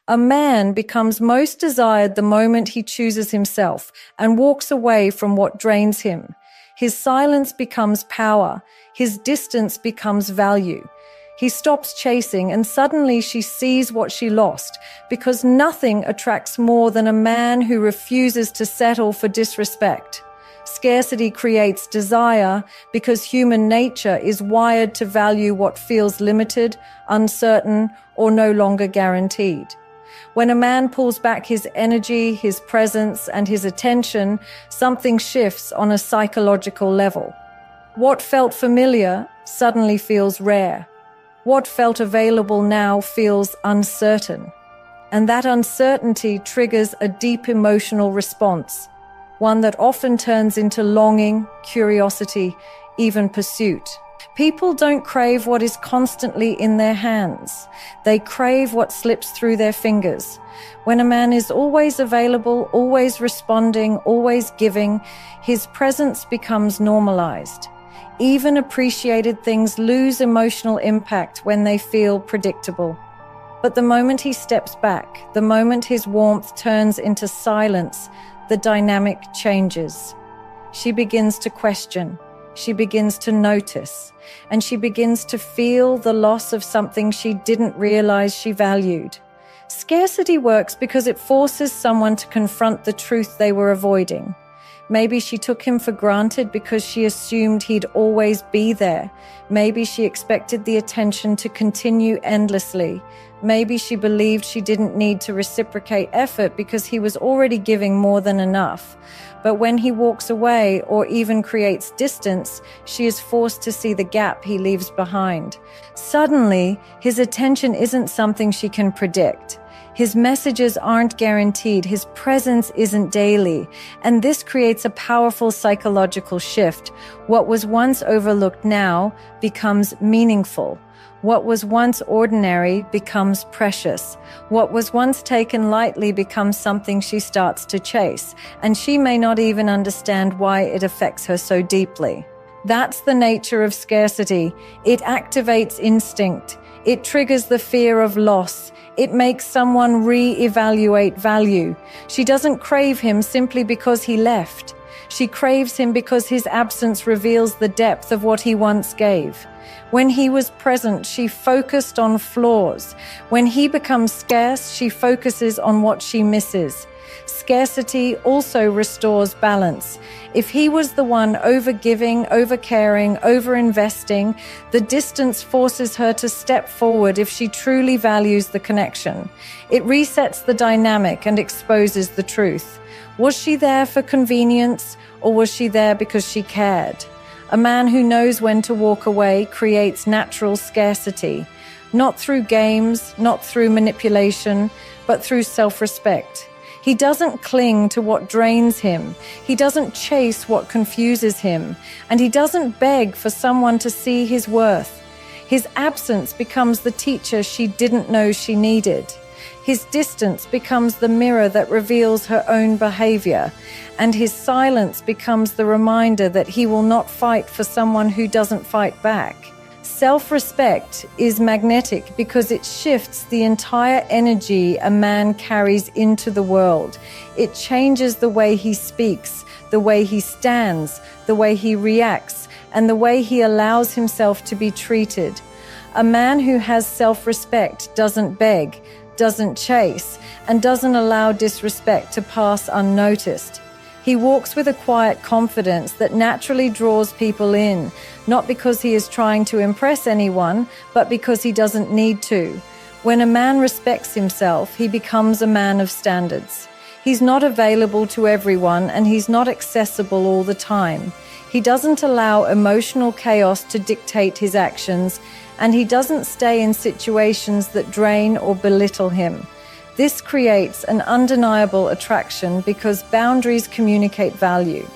A man becomes most desired the moment he chooses himself and walks away from what drains him. His silence becomes power. His distance becomes value. He stops chasing, and suddenly she sees what she lost, because nothing attracts more than a man who refuses to settle for disrespect. Scarcity creates desire because human nature is wired to value what feels limited, uncertain, or no longer guaranteed. When a man pulls back his energy, his presence, and his attention, something shifts on a psychological level. What felt familiar suddenly feels rare. What felt available now feels uncertain. And that uncertainty triggers a deep emotional response, one that often turns into longing, curiosity, even pursuit. People don't crave what is constantly in their hands. They crave what slips through their fingers. When a man is always available, always responding, always giving, his presence becomes normalized. Even appreciated things lose emotional impact when they feel predictable. But the moment he steps back, the moment his warmth turns into silence, the dynamic changes. She begins to question. She begins to notice, and she begins to feel the loss of something she didn't realize she valued. Scarcity works because it forces someone to confront the truth they were avoiding. Maybe she took him for granted because she assumed he'd always be there. Maybe she expected the attention to continue endlessly. Maybe she believed she didn't need to reciprocate effort because he was already giving more than enough. But when he walks away or even creates distance, she is forced to see the gap he leaves behind. Suddenly, his attention isn't something she can predict. His messages aren't guaranteed, his presence isn't daily, and this creates a powerful psychological shift. What was once overlooked now becomes meaningful. What was once ordinary becomes precious. What was once taken lightly becomes something she starts to chase, and she may not even understand why it affects her so deeply. That's the nature of scarcity. It activates instinct. It triggers the fear of loss. It makes someone re-evaluate value. She doesn't crave him simply because he left. She craves him because his absence reveals the depth of what he once gave. When he was present, she focused on flaws. When he becomes scarce, she focuses on what she misses. Scarcity also restores balance. If he was the one over-giving, over-caring, over-investing, the distance forces her to step forward if she truly values the connection. It resets the dynamic and exposes the truth. Was she there for convenience, or was she there because she cared? A man who knows when to walk away creates natural scarcity, not through games, not through manipulation, but through self-respect. He doesn't cling to what drains him. He doesn't chase what confuses him. And he doesn't beg for someone to see his worth. His absence becomes the teacher she didn't know she needed. His distance becomes the mirror that reveals her own behavior. And his silence becomes the reminder that he will not fight for someone who doesn't fight back. Self-respect is magnetic because it shifts the entire energy a man carries into the world. It changes the way he speaks, the way he stands, the way he reacts, and the way he allows himself to be treated. A man who has self-respect doesn't beg, doesn't chase, and doesn't allow disrespect to pass unnoticed. He walks with a quiet confidence that naturally draws people in, not because he is trying to impress anyone, but because he doesn't need to. When a man respects himself, he becomes a man of standards. He's not available to everyone, and he's not accessible all the time. He doesn't allow emotional chaos to dictate his actions, and he doesn't stay in situations that drain or belittle him. This creates an undeniable attraction because boundaries communicate value.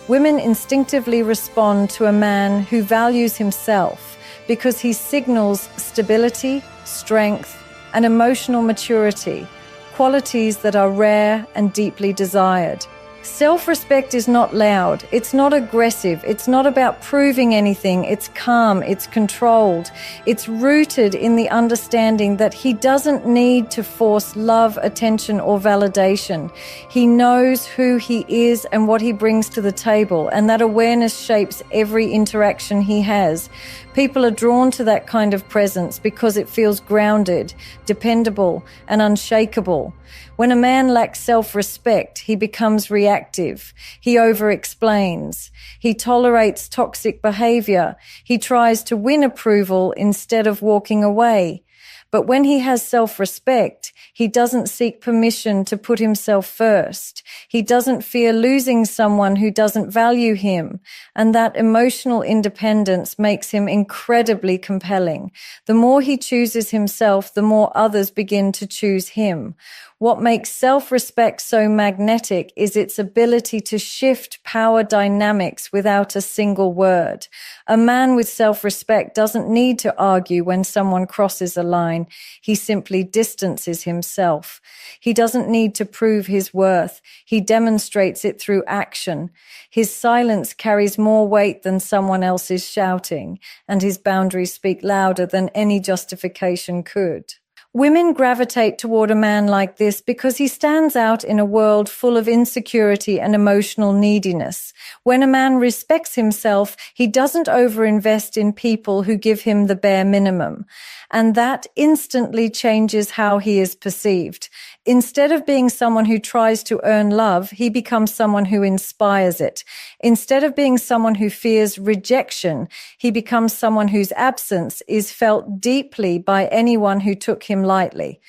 Women instinctively respond to a man who values himself because he signals stability, strength, and emotional maturity, qualities that are rare and deeply desired. Self-respect is not loud, it's not aggressive, it's not about proving anything, it's calm, it's controlled. It's rooted in the understanding that he doesn't need to force love, attention, or validation. He knows who he is and what he brings to the table, and that awareness shapes every interaction he has. People are drawn to that kind of presence because it feels grounded, dependable, and unshakable. When a man lacks self-respect, he becomes reactive. He over-explains. He tolerates toxic behavior. He tries to win approval instead of walking away. But when he has self-respect, he doesn't seek permission to put himself first. He doesn't fear losing someone who doesn't value him. And that emotional independence makes him incredibly compelling. The more he chooses himself, the more others begin to choose him. What makes self-respect so magnetic is its ability to shift power dynamics without a single word. A man with self-respect doesn't need to argue when someone crosses a line. He simply distances himself. He doesn't need to prove his worth. He demonstrates it through action. His silence carries more weight than someone else's shouting, and his boundaries speak louder than any justification could. Women gravitate toward a man like this because he stands out in a world full of insecurity and emotional neediness. When a man respects himself, he doesn't overinvest in people who give him the bare minimum. And that instantly changes how he is perceived. Instead of being someone who tries to earn love, he becomes someone who inspires it. Instead of being someone who fears rejection, he becomes someone whose absence is felt deeply by anyone who took him lightly.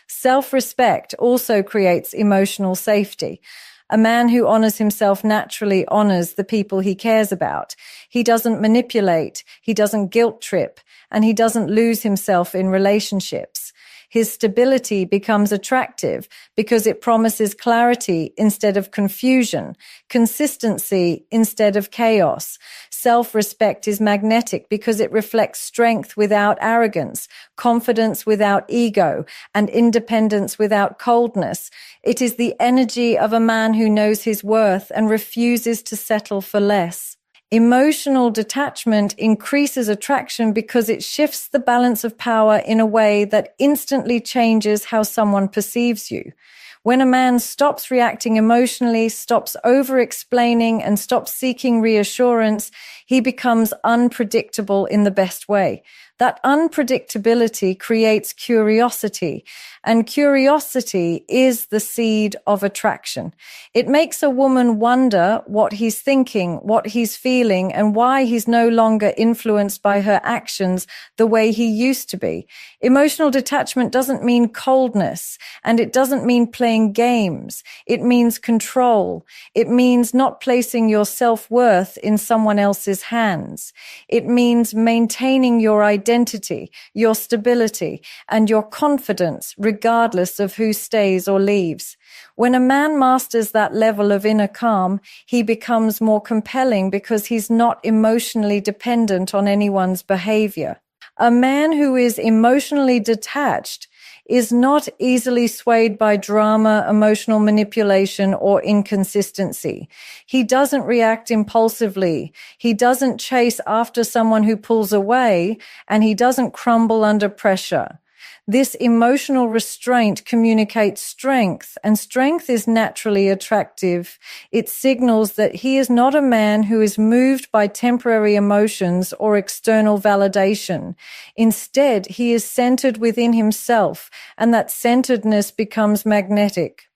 Self-respect also creates emotional safety. A man who honors himself naturally honors the people he cares about. He doesn't manipulate, he doesn't guilt trip, and he doesn't lose himself in relationships. His stability becomes attractive because it promises clarity instead of confusion, consistency instead of chaos. Self-respect is magnetic because it reflects strength without arrogance, confidence without ego, and independence without coldness. It is the energy of a man who knows his worth and refuses to settle for less. Emotional detachment increases attraction because it shifts the balance of power in a way that instantly changes how someone perceives you. When a man stops reacting emotionally, stops over-explaining, and stops seeking reassurance, he becomes unpredictable in the best way. That unpredictability creates curiosity, and curiosity is the seed of attraction. It makes a woman wonder what he's thinking, what he's feeling, and why he's no longer influenced by her actions the way he used to be. Emotional detachment doesn't mean coldness, and it doesn't mean playing games. It means control. It means not placing your self-worth in someone else's hands. It means maintaining your identity, your stability, and your confidence regardless of who stays or leaves. When a man masters that level of inner calm, he becomes more compelling because he's not emotionally dependent on anyone's behavior. A man who is emotionally detached is not easily swayed by drama, emotional manipulation, or inconsistency. He doesn't react impulsively. He doesn't chase after someone who pulls away, and he doesn't crumble under pressure. This emotional restraint communicates strength, and strength is naturally attractive. It signals that he is not a man who is moved by temporary emotions or external validation. Instead, he is centered within himself, and that centeredness becomes magnetic.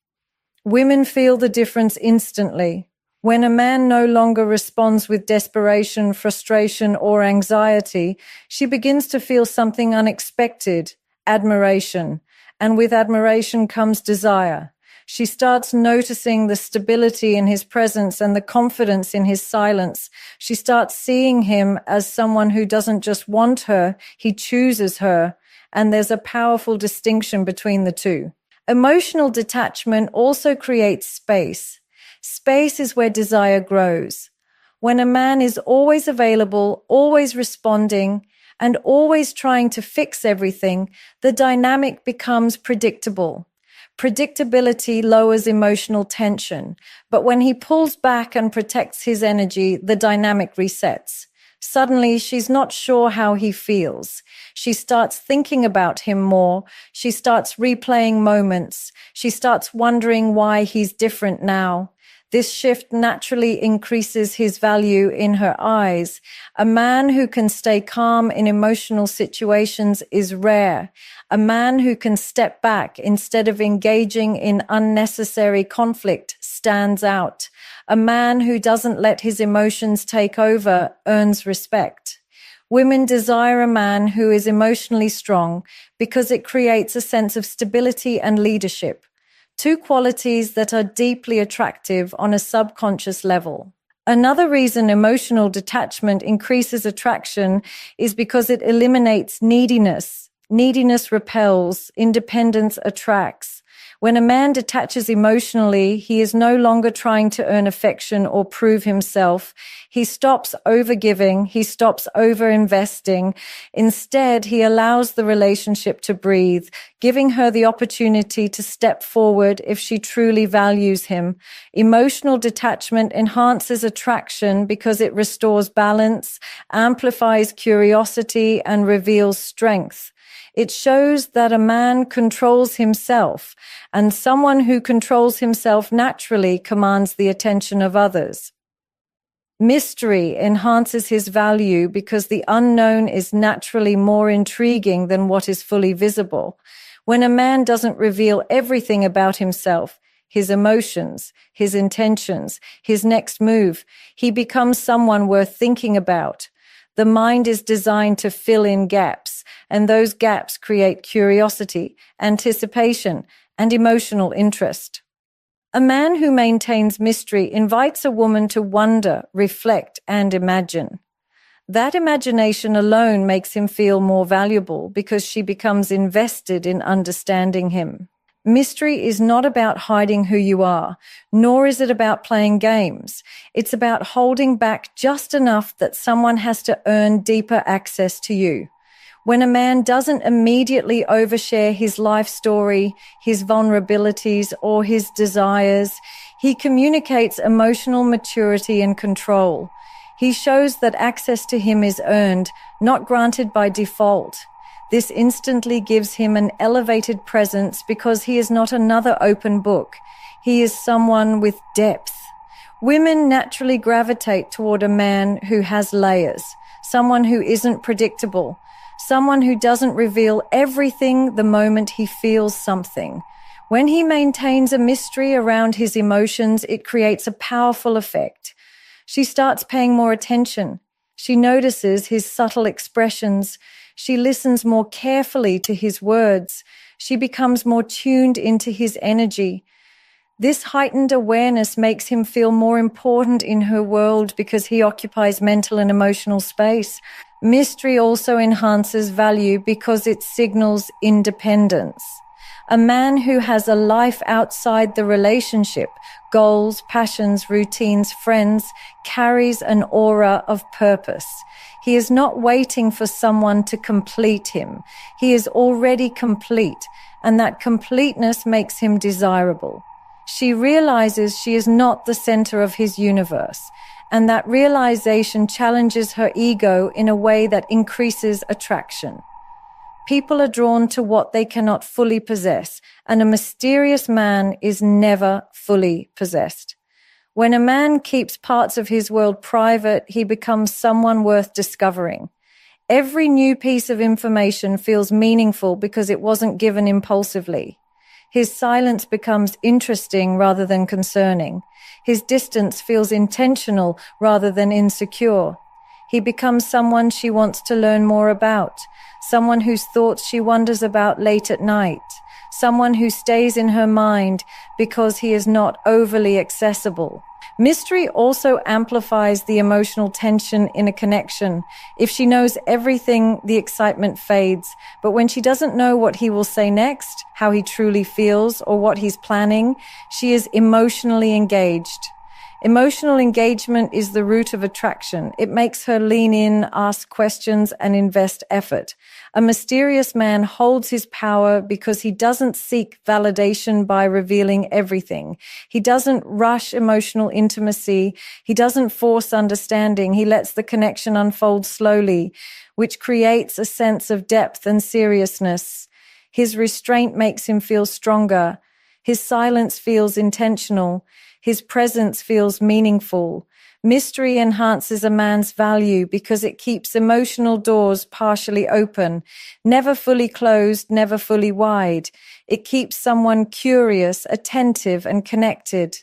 Women feel the difference instantly. When a man no longer responds with desperation, frustration, or anxiety, she begins to feel something unexpected. Admiration, and with admiration comes desire. She starts noticing the stability in his presence and the confidence in his silence. She starts seeing him as someone who doesn't just want her, he chooses her, and there's a powerful distinction between the two. Emotional detachment also creates space. Space is where desire grows. When a man is always available, always responding, and always trying to fix everything, the dynamic becomes predictable. Predictability lowers emotional tension, but when he pulls back and protects his energy, the dynamic resets. Suddenly, she's not sure how he feels. She starts thinking about him more. She starts replaying moments. She starts wondering why he's different now. This shift naturally increases his value in her eyes. A man who can stay calm in emotional situations is rare. A man who can step back instead of engaging in unnecessary conflict stands out. A man who doesn't let his emotions take over earns respect. Women desire a man who is emotionally strong because it creates a sense of stability and leadership. Two qualities that are deeply attractive on a subconscious level. Another reason emotional detachment increases attraction is because it eliminates neediness. Neediness repels, independence attracts. When a man detaches emotionally, he is no longer trying to earn affection or prove himself. He stops overgiving, he stops overinvesting. Instead, he allows the relationship to breathe, giving her the opportunity to step forward if she truly values him. Emotional detachment enhances attraction because it restores balance, amplifies curiosity, and reveals strength. It shows that a man controls himself, and someone who controls himself naturally commands the attention of others. Mystery enhances his value because the unknown is naturally more intriguing than what is fully visible. When a man doesn't reveal everything about himself, his emotions, his intentions, his next move, he becomes someone worth thinking about. The mind is designed to fill in gaps, and those gaps create curiosity, anticipation, and emotional interest. A man who maintains mystery invites a woman to wonder, reflect, and imagine. That imagination alone makes him feel more valuable because she becomes invested in understanding him. Mystery is not about hiding who you are, nor is it about playing games. It's about holding back just enough that someone has to earn deeper access to you. When a man doesn't immediately overshare his life story, his vulnerabilities, or his desires, he communicates emotional maturity and control. He shows that access to him is earned, not granted by default. This instantly gives him an elevated presence because he is not another open book. He is someone with depth. Women naturally gravitate toward a man who has layers, someone who isn't predictable, someone who doesn't reveal everything the moment he feels something. When he maintains a mystery around his emotions, it creates a powerful effect. She starts paying more attention. She notices his subtle expressions. She listens more carefully to his words. She becomes more tuned into his energy. This heightened awareness makes him feel more important in her world because he occupies mental and emotional space. Mystery also enhances value because it signals independence. A man who has a life outside the relationship, goals, passions, routines, friends, carries an aura of purpose. He is not waiting for someone to complete him. He is already complete, and that completeness makes him desirable. She realizes she is not the center of his universe, and that realization challenges her ego in a way that increases attraction. People are drawn to what they cannot fully possess, and a mysterious man is never fully possessed. When a man keeps parts of his world private, he becomes someone worth discovering. Every new piece of information feels meaningful because it wasn't given impulsively. His silence becomes interesting rather than concerning. His distance feels intentional rather than insecure. He becomes someone she wants to learn more about, someone whose thoughts she wonders about late at night, someone who stays in her mind because he is not overly accessible. Mystery also amplifies the emotional tension in a connection. If she knows everything, the excitement fades. But when she doesn't know what he will say next, how he truly feels, or what he's planning, she is emotionally engaged. Emotional engagement is the root of attraction. It makes her lean in, ask questions, and invest effort. A mysterious man holds his power because he doesn't seek validation by revealing everything. He doesn't rush emotional intimacy. He doesn't force understanding. He lets the connection unfold slowly, which creates a sense of depth and seriousness. His restraint makes him feel stronger. His silence feels intentional. His presence feels meaningful. Mystery enhances a man's value because it keeps emotional doors partially open, never fully closed, never fully wide. It keeps someone curious, attentive, and connected.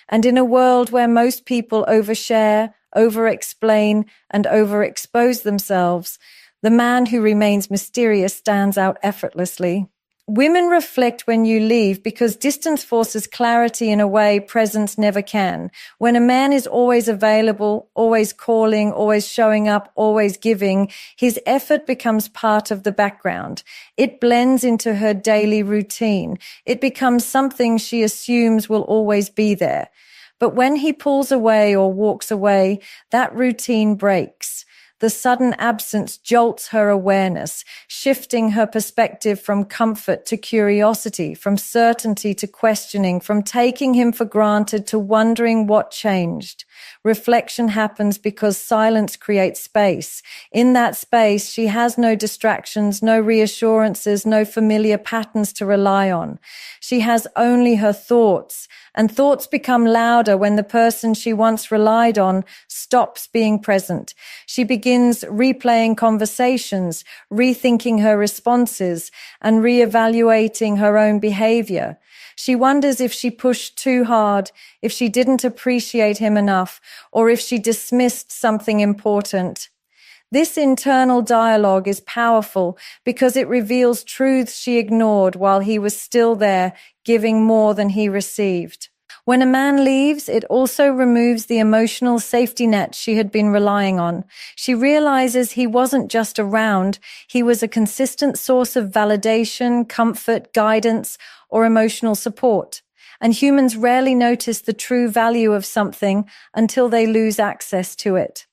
And in a world where most people overshare, over-explain, and overexpose themselves, the man who remains mysterious stands out effortlessly. Women reflect when you leave because distance forces clarity in a way presence never can. When a man is always available, always calling, always showing up, always giving, his effort becomes part of the background. It blends into her daily routine. It becomes something she assumes will always be there. But when he pulls away or walks away, that routine breaks. The sudden absence jolts her awareness, shifting her perspective from comfort to curiosity, from certainty to questioning, from taking him for granted to wondering what changed. Reflection happens because silence creates space. In that space, she has no distractions, no reassurances, no familiar patterns to rely on. She has only her thoughts, and thoughts become louder when the person she once relied on stops being present. She begins replaying conversations, rethinking her responses, and reevaluating her own behavior. She wonders if she pushed too hard, if she didn't appreciate him enough, or if she dismissed something important. This internal dialogue is powerful because it reveals truths she ignored while he was still there, giving more than he received. When a man leaves, it also removes the emotional safety net she had been relying on. She realizes he wasn't just around, he was a consistent source of validation, comfort, guidance, or emotional support. And humans rarely notice the true value of something until they lose access to it.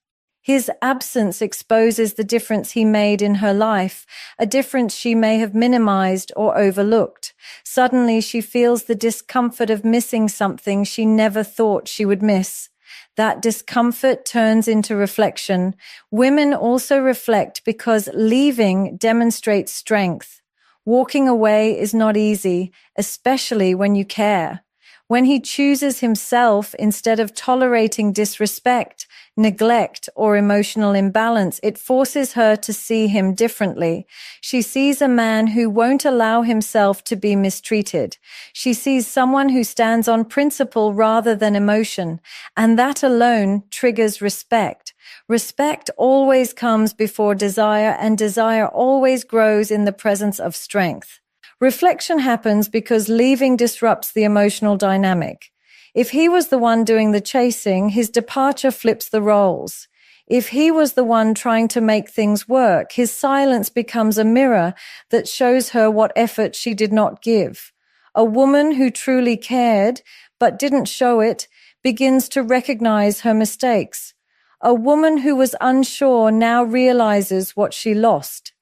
His absence exposes the difference he made in her life, a difference she may have minimized or overlooked. Suddenly, she feels the discomfort of missing something she never thought she would miss. That discomfort turns into reflection. Women also reflect because leaving demonstrates strength. Walking away is not easy, especially when you care. When he chooses himself instead of tolerating disrespect, neglect, or emotional imbalance, it forces her to see him differently. She sees a man who won't allow himself to be mistreated. She sees someone who stands on principle rather than emotion, and that alone triggers respect. Respect always comes before desire, and desire always grows in the presence of strength. Reflection happens because leaving disrupts the emotional dynamic. If he was the one doing the chasing, his departure flips the roles. If he was the one trying to make things work, his silence becomes a mirror that shows her what effort she did not give. A woman who truly cared, but didn't show it, begins to recognize her mistakes. A woman who was unsure now realizes what she lost.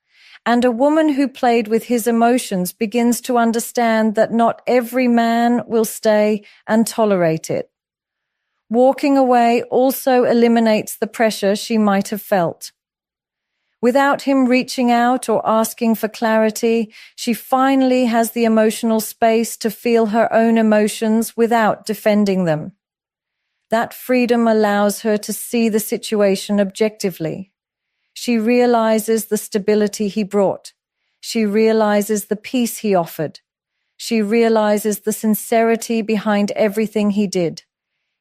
And a woman who played with his emotions begins to understand that not every man will stay and tolerate it. Walking away also eliminates the pressure she might have felt. Without him reaching out or asking for clarity, she finally has the emotional space to feel her own emotions without defending them. That freedom allows her to see the situation objectively. She realizes the stability he brought. She realizes the peace he offered. She realizes the sincerity behind everything he did.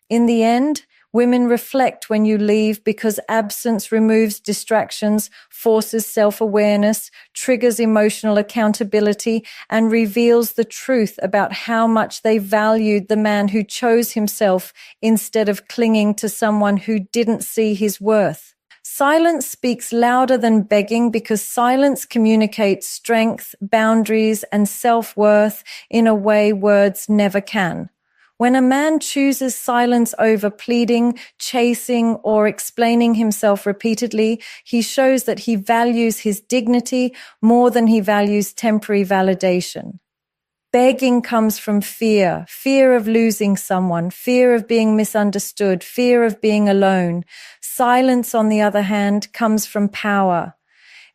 In the end, women reflect when you leave because absence removes distractions, forces self-awareness, triggers emotional accountability, and reveals the truth about how much they valued the man who chose himself instead of clinging to someone who didn't see his worth. Silence speaks louder than begging because silence communicates strength, boundaries, and self-worth in a way words never can. When a man chooses silence over pleading, chasing, or explaining himself repeatedly, he shows that he values his dignity more than he values temporary validation. Begging comes from fear, fear of losing someone, fear of being misunderstood, fear of being alone. Silence, on the other hand, comes from power.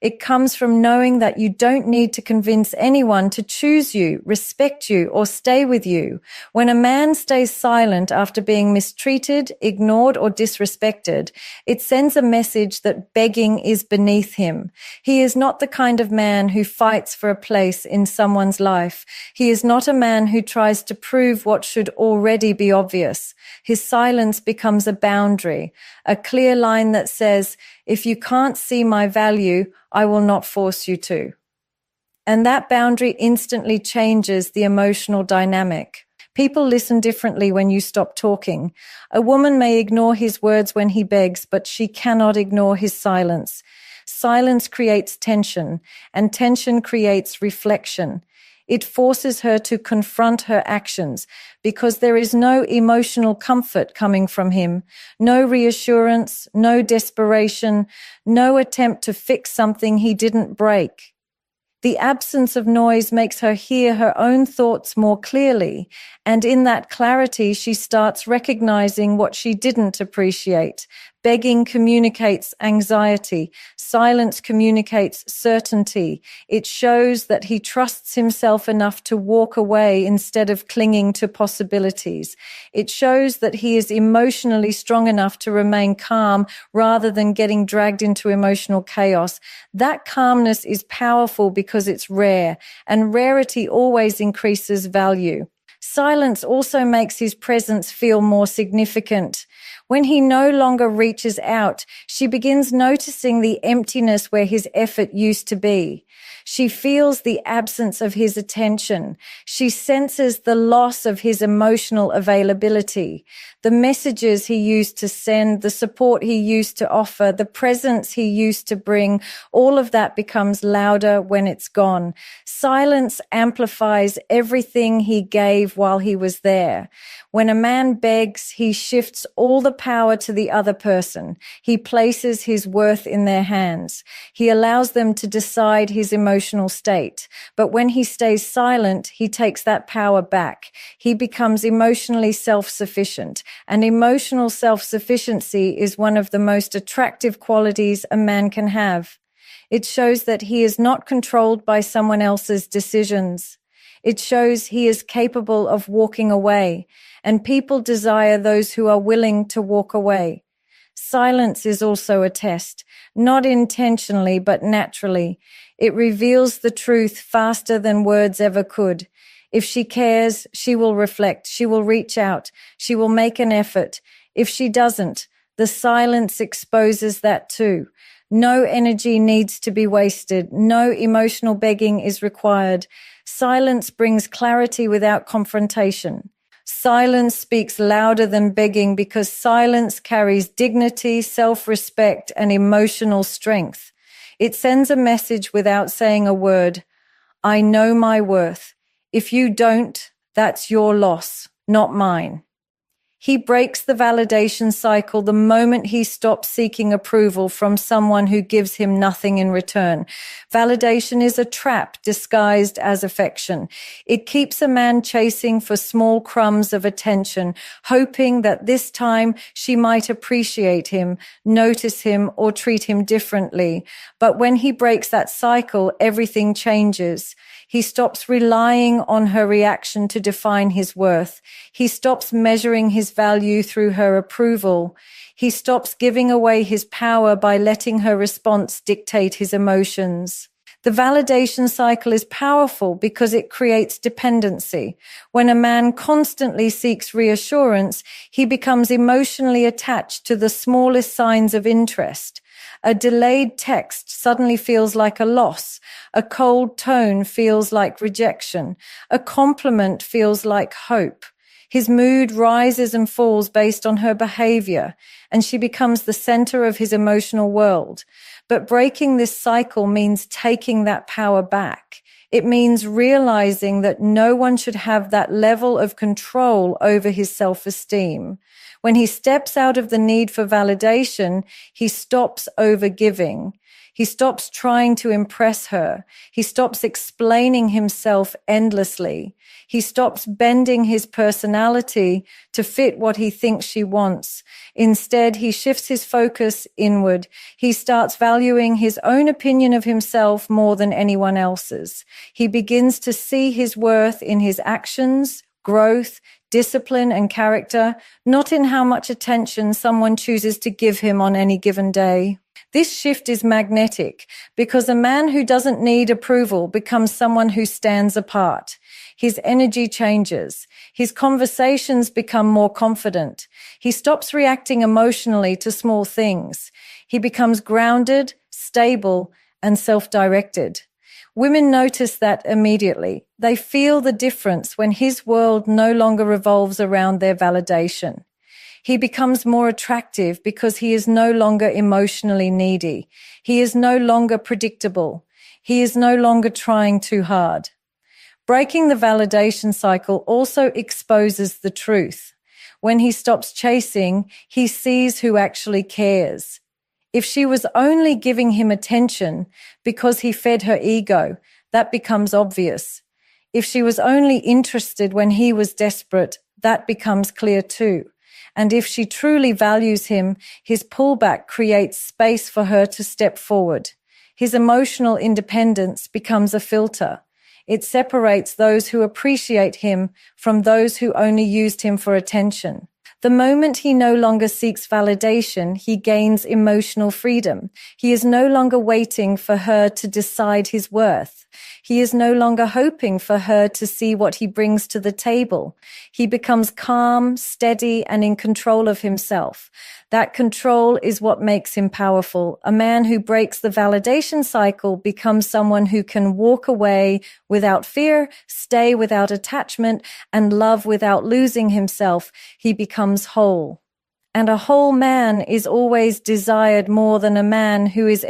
It comes from knowing that you don't need to convince anyone to choose you, respect you, or stay with you. When a man stays silent after being mistreated, ignored, or disrespected, it sends a message that begging is beneath him. He is not the kind of man who fights for a place in someone's life. He is not a man who tries to prove what should already be obvious. His silence becomes a boundary, a clear line that says, if you can't see my value, I will not force you to. And that boundary instantly changes the emotional dynamic. People listen differently when you stop talking. A woman may ignore his words when he begs, but she cannot ignore his silence. Silence creates tension, and tension creates reflection. It forces her to confront her actions because there is no emotional comfort coming from him, no reassurance, no desperation, no attempt to fix something he didn't break. The absence of noise makes her hear her own thoughts more clearly, and in that clarity she starts recognizing what she didn't appreciate. Begging communicates anxiety. Silence communicates certainty. It shows that he trusts himself enough to walk away instead of clinging to possibilities. It shows that he is emotionally strong enough to remain calm rather than getting dragged into emotional chaos. That calmness is powerful because it's rare, and rarity always increases value. Silence also makes his presence feel more significant. When he no longer reaches out, she begins noticing the emptiness where his effort used to be. She feels the absence of his attention. She senses the loss of his emotional availability. The messages he used to send, the support he used to offer, the presence he used to bring, all of that becomes louder when it's gone. Silence amplifies everything he gave while he was there. When a man begs, he shifts all the power to the other person. He places his worth in their hands. He allows them to decide his emotional state. But when he stays silent, he takes that power back. He becomes emotionally self-sufficient. And emotional self-sufficiency is one of the most attractive qualities a man can have. It shows that he is not controlled by someone else's decisions. It shows he is capable of walking away, and people desire those who are willing to walk away. Silence is also a test, not intentionally but naturally. It reveals the truth faster than words ever could. If she cares, she will reflect, she will reach out, she will make an effort. If she doesn't, the silence exposes that too. No energy needs to be wasted. No emotional begging is required. Silence brings clarity without confrontation. Silence speaks louder than begging because silence carries dignity, self-respect, and emotional strength. It sends a message without saying a word. I know my worth. If you don't, that's your loss, not mine. He breaks the validation cycle the moment he stops seeking approval from someone who gives him nothing in return. Validation is a trap disguised as affection. It keeps a man chasing for small crumbs of attention, hoping that this time she might appreciate him, notice him, or treat him differently. But when he breaks that cycle, everything changes. He stops relying on her reaction to define his worth. He stops measuring his value through her approval. He stops giving away his power by letting her response dictate his emotions. The validation cycle is powerful because it creates dependency. When a man constantly seeks reassurance, he becomes emotionally attached to the smallest signs of interest. A delayed text suddenly feels like a loss. A cold tone feels like rejection. A compliment feels like hope. His mood rises and falls based on her behavior, and she becomes the center of his emotional world. But breaking this cycle means taking that power back. It means realizing that no one should have that level of control over his self-esteem. When he steps out of the need for validation, he stops overgiving. He stops trying to impress her. He stops explaining himself endlessly. He stops bending his personality to fit what he thinks she wants. Instead, he shifts his focus inward. He starts valuing his own opinion of himself more than anyone else's. He begins to see his worth in his actions, growth, discipline, and character, not in how much attention someone chooses to give him on any given day. This shift is magnetic because a man who doesn't need approval becomes someone who stands apart. His energy changes. His conversations become more confident. He stops reacting emotionally to small things. He becomes grounded, stable, and self-directed. Women notice that immediately. They feel the difference when his world no longer revolves around their validation. He becomes more attractive because he is no longer emotionally needy. He is no longer predictable. He is no longer trying too hard. Breaking the validation cycle also exposes the truth. When he stops chasing, he sees who actually cares. If she was only giving him attention because he fed her ego, that becomes obvious. If she was only interested when he was desperate, that becomes clear too. And if she truly values him, his pullback creates space for her to step forward. His emotional independence becomes a filter. It separates those who appreciate him from those who only used him for attention. The moment he no longer seeks validation, he gains emotional freedom. He is no longer waiting for her to decide his worth. He is no longer hoping for her to see what he brings to the table. He becomes calm, steady, and in control of himself. That control is what makes him powerful. A man who breaks the validation cycle becomes someone who can walk away without fear, stay without attachment, and love without losing himself. He becomes whole. And a whole man is always desired more than a man who is